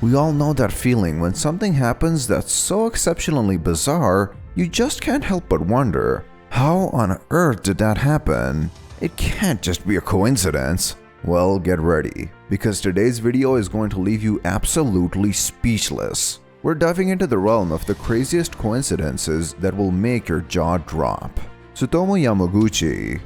We all know that feeling when something happens that's so exceptionally bizarre, you just can't help but wonder, how on earth did that happen? It can't just be a coincidence. Well, get ready, because today's video is going to leave you absolutely speechless. We're diving into the realm of the craziest coincidences that will make your jaw drop. Tsutomu Yamaguchi.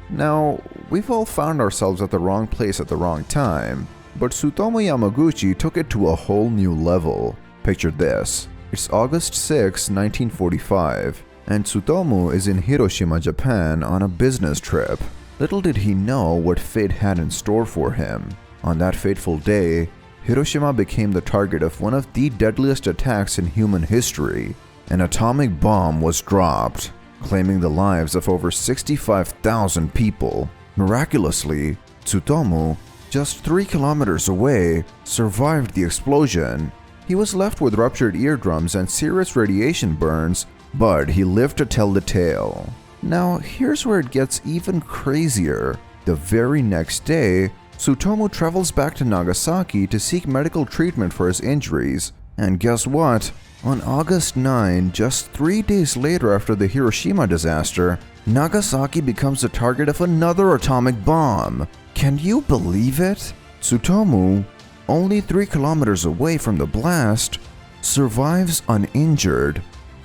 Now, we've all found ourselves at the wrong place at the wrong time, but Tsutomu Yamaguchi took it to a whole new level. Picture this. It's August 6, 1945, and Tsutomu is in Hiroshima, Japan on a business trip. Little did he know what fate had in store for him. On that fateful day, Hiroshima became the target of one of the deadliest attacks in human history. An atomic bomb was dropped, claiming the lives of over 65,000 people. Miraculously, Tsutomu, just 3 kilometers away, survived the explosion. He was left with ruptured eardrums and serious radiation burns, but he lived to tell the tale. Now, here's where it gets even crazier. The very next day, Tsutomu travels back to Nagasaki to seek medical treatment for his injuries. And guess what? On August 9, just 3 days later after the Hiroshima disaster, Nagasaki becomes the target of another atomic bomb. Can you believe it? Tsutomu, only 3 kilometers away from the blast, survives uninjured,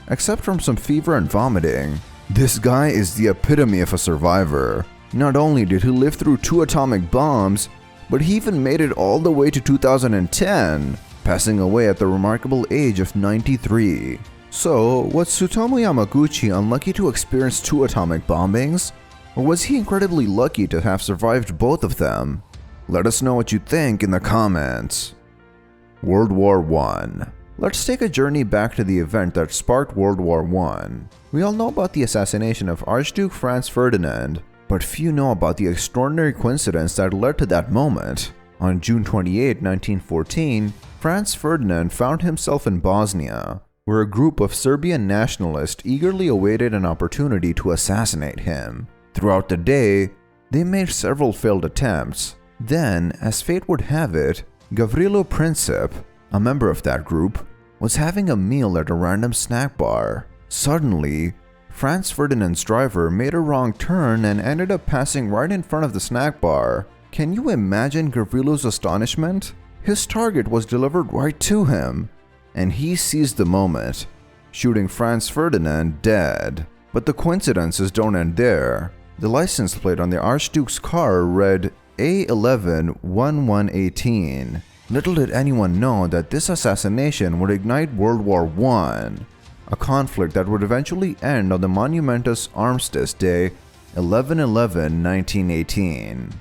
except from some fever and vomiting. This guy is the epitome of a survivor. Not only did he live through 2 atomic bombs, but he even made it all the way to 2010, passing away at the remarkable age of 93. So, was Tsutomu Yamaguchi unlucky to experience 2 atomic bombings? Or was he incredibly lucky to have survived both of them? Let us know what you think in the comments. World War I. Let's take a journey back to the event that sparked World War I. We all know about the assassination of Archduke Franz Ferdinand, but few know about the extraordinary coincidence that led to that moment. On June 28, 1914, Franz Ferdinand found himself in Bosnia, where a group of Serbian nationalists eagerly awaited an opportunity to assassinate him. Throughout the day, they made several failed attempts. Then, as fate would have it, Gavrilo Princip, a member of that group, was having a meal at a random snack bar. Suddenly, Franz Ferdinand's driver made a wrong turn and ended up passing right in front of the snack bar. Can you imagine Gavrilo's astonishment? His target was delivered right to him, and he seized the moment, shooting Franz Ferdinand dead. But the coincidences don't end there. The license plate on the Archduke's car read A111118. Little did anyone know that this assassination would ignite World War I, a conflict that would eventually end on the monumentous Armistice Day, 11/11/1918.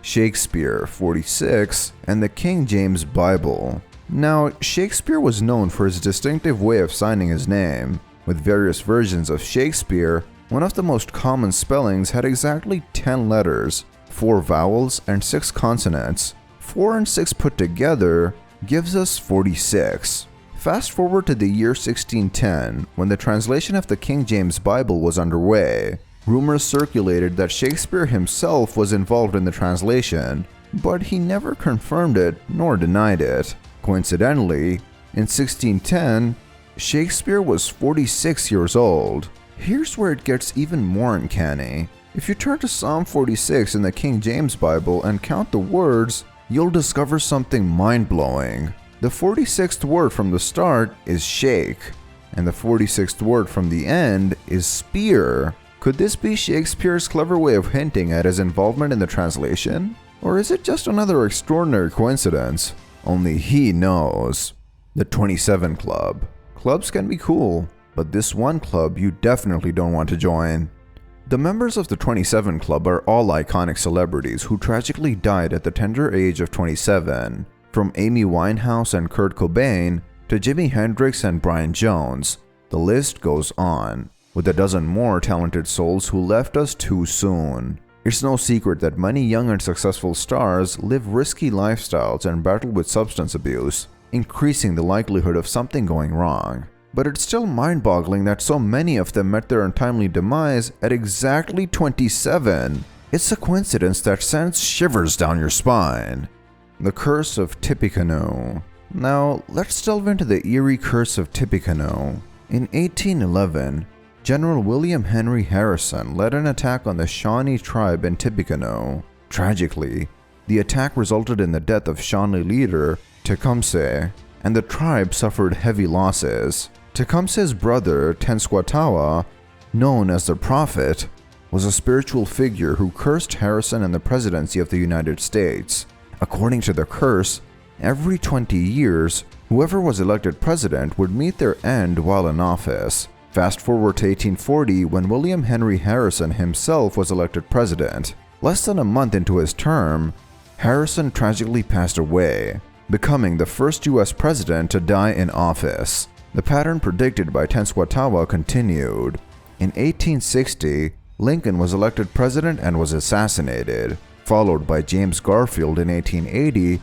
Shakespeare, 46, and the King James Bible. Now, Shakespeare was known for his distinctive way of signing his name. With various versions of Shakespeare, one of the most common spellings had exactly 10 letters, 4 vowels, and 6 consonants. 4 and 6 put together gives us 46. Fast forward to the year 1610, when the translation of the King James Bible was underway. Rumors circulated that Shakespeare himself was involved in the translation, but he never confirmed it nor denied it. Coincidentally, in 1610, Shakespeare was 46 years old. Here's where it gets even more uncanny. If you turn to Psalm 46 in the King James Bible and count the words, you'll discover something mind-blowing. The 46th word from the start is shake, and the 46th word from the end is spear. Could this be Shakespeare's clever way of hinting at his involvement in the translation? Or is it just another extraordinary coincidence? Only he knows. The 27 Club. Clubs can be cool, but this one club you definitely don't want to join. The members of the 27 Club are all iconic celebrities who tragically died at the tender age of 27. From Amy Winehouse and Kurt Cobain to Jimi Hendrix and Brian Jones, the list goes on, with a dozen more talented souls who left us too soon. It's no secret that many young and successful stars live risky lifestyles and battle with substance abuse, increasing the likelihood of something going wrong. But it's still mind-boggling that so many of them met their untimely demise at exactly 27. It's a coincidence that sends shivers down your spine. The Curse of Tippecanoe. Now, let's delve into the eerie curse of Tippecanoe. In 1811, General William Henry Harrison led an attack on the Shawnee tribe in Tippecanoe. Tragically, the attack resulted in the death of Shawnee leader Tecumseh, and the tribe suffered heavy losses. Tecumseh's brother, Tenskwatawa, known as the Prophet, was a spiritual figure who cursed Harrison and the presidency of the United States. According to the curse, every 20 years, whoever was elected president would meet their end while in office. Fast forward to 1840 when William Henry Harrison himself was elected president. Less than a month into his term, Harrison tragically passed away, becoming the first U.S. president to die in office. The pattern predicted by Tenskwatawa continued. In 1860, Lincoln was elected president and was assassinated, followed by James Garfield in 1880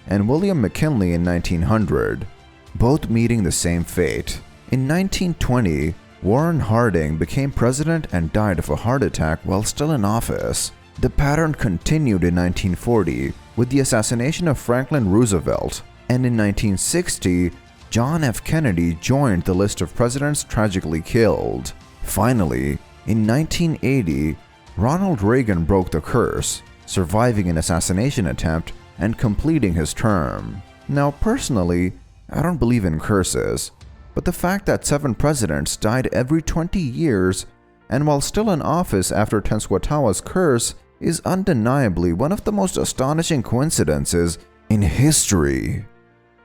and William McKinley in 1900, both meeting the same fate. In 1920, Warren Harding became president and died of a heart attack while still in office. The pattern continued in 1940 with the assassination of Franklin Roosevelt, and in 1960, John F. Kennedy joined the list of presidents tragically killed. Finally, in 1980, Ronald Reagan broke the curse, surviving an assassination attempt and completing his term. Now, personally, I don't believe in curses, but the fact that 7 presidents died every 20 years and while still in office after Tenskwatawa's curse is undeniably one of the most astonishing coincidences in history.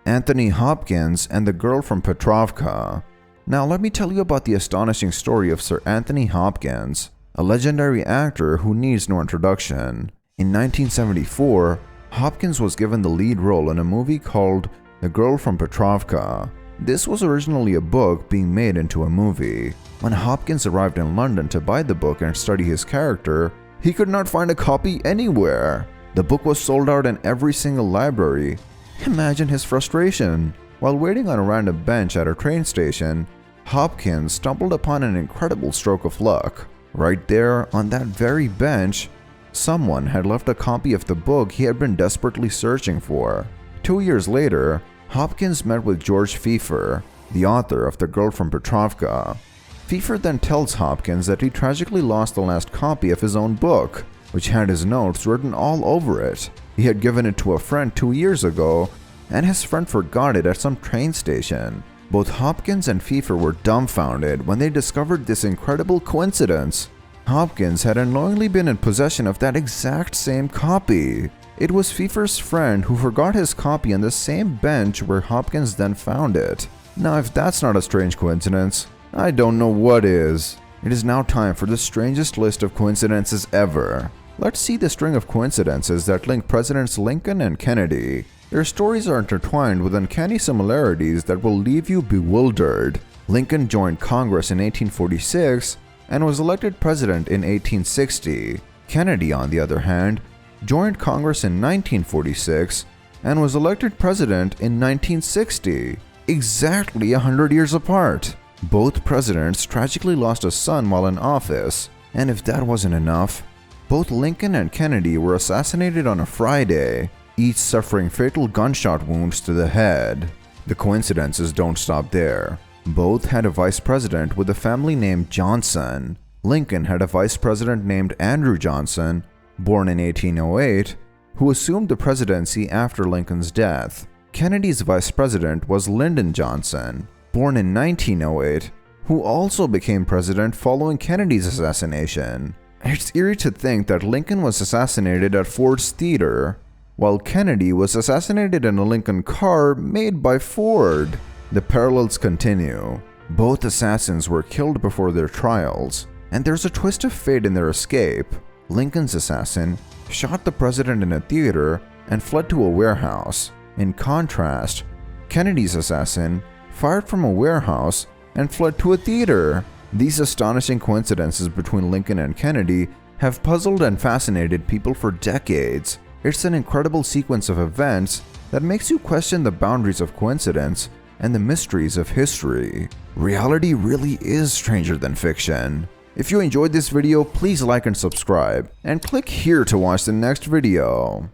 Anthony Hopkins and the Girl from Petrovka. Now let me tell you about the astonishing story of Sir Anthony Hopkins, a legendary actor who needs no introduction. In 1974, Hopkins was given the lead role in a movie called The Girl from Petrovka. This was originally a book being made into a movie. When Hopkins arrived in London to buy the book and study his character, he could not find a copy anywhere. The book was sold out in every single library. Imagine his frustration. While waiting on a random bench at a train station, Hopkins stumbled upon an incredible stroke of luck. Right there, on that very bench, someone had left a copy of the book he had been desperately searching for. 2 years later, Hopkins met with George Pfeiffer, the author of The Girl from Petrovka. Pfeiffer then tells Hopkins that he tragically lost the last copy of his own book, which had his notes written all over it. He had given it to a friend 2 years ago, and his friend forgot it at some train station. Both Hopkins and Pfeiffer were dumbfounded when they discovered this incredible coincidence. Hopkins had unknowingly been in possession of that exact same copy. It was Pfeiffer's friend who forgot his copy on the same bench where Hopkins then found it. Now, if that's not a strange coincidence, I don't know what is. It is now time for the strangest list of coincidences ever. Let's see the string of coincidences that link Presidents Lincoln and Kennedy. Their stories are intertwined with uncanny similarities that will leave you bewildered. Lincoln joined Congress in 1846 and was elected president in 1860. Kennedy, on the other hand, joined Congress in 1946 and was elected president in 1960, exactly 100 years apart. Both presidents tragically lost a son while in office, and if that wasn't enough, both Lincoln and Kennedy were assassinated on a Friday, each suffering fatal gunshot wounds to the head. The coincidences don't stop there. Both had a vice president with a family named Johnson. Lincoln had a vice president named Andrew Johnson, born in 1808, who assumed the presidency after Lincoln's death. Kennedy's vice president was Lyndon Johnson, born in 1908, who also became president following Kennedy's assassination. It's eerie to think that Lincoln was assassinated at Ford's Theater, while Kennedy was assassinated in a Lincoln car made by Ford. The parallels continue. Both assassins were killed before their trials, and there's a twist of fate in their escape. Lincoln's assassin shot the president in a theater and fled to a warehouse. In contrast, Kennedy's assassin fired from a warehouse and fled to a theater. These astonishing coincidences between Lincoln and Kennedy have puzzled and fascinated people for decades. It's an incredible sequence of events that makes you question the boundaries of coincidence and the mysteries of history. Reality really is stranger than fiction. If you enjoyed this video, please like and subscribe, and click here to watch the next video.